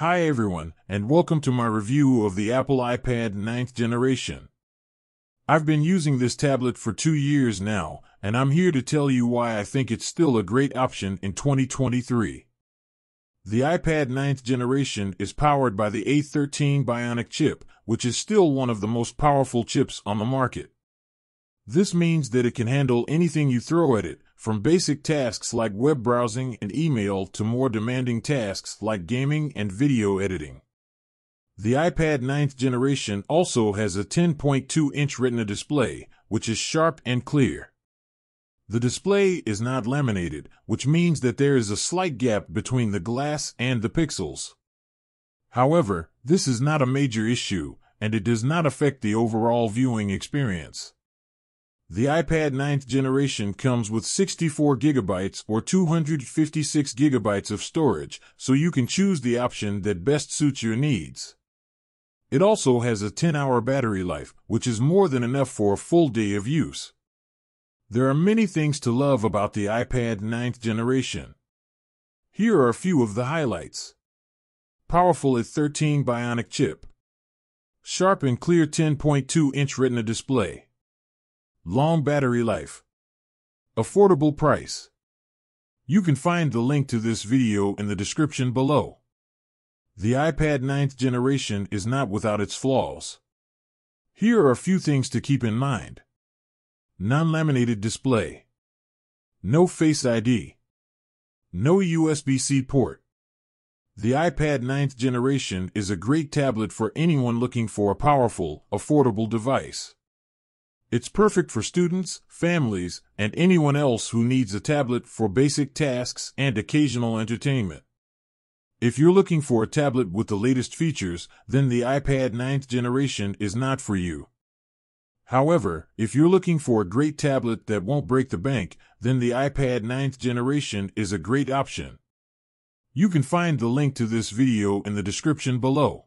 Hi everyone, and welcome to my review of the Apple iPad 9th generation. I've been using this tablet for 2 years now, and I'm here to tell you why I think it's still a great option in 2023. The iPad 9th generation is powered by the A13 Bionic chip, which is still one of the most powerful chips on the market. This means that it can handle anything you throw at it, from basic tasks like web browsing and email to more demanding tasks like gaming and video editing. The iPad 9th generation also has a 10.2-inch Retina display, which is sharp and clear. The display is not laminated, which means that there is a slight gap between the glass and the pixels. However, this is not a major issue, and it does not affect the overall viewing experience. The iPad 9th generation comes with 64 GB or 256 GB of storage, so you can choose the option that best suits your needs. It also has a 10-hour battery life, which is more than enough for a full day of use. There are many things to love about the iPad 9th generation. Here are a few of the highlights. Powerful A13 Bionic chip. Sharp and clear 10.2-inch Retina display. Long battery life. Affordable price. You can find the link to this video in the description below. The iPad 9th generation is not without its flaws. Here are a few things to keep in mind. Non-laminated display. No Face ID. No USB-C port. The iPad 9th generation is a great tablet for anyone looking for a powerful, affordable device. It's perfect for students, families, and anyone else who needs a tablet for basic tasks and occasional entertainment. If you're looking for a tablet with the latest features, then the iPad 9th generation is not for you. However, if you're looking for a great tablet that won't break the bank, then the iPad 9th generation is a great option. You can find the link to this video in the description below.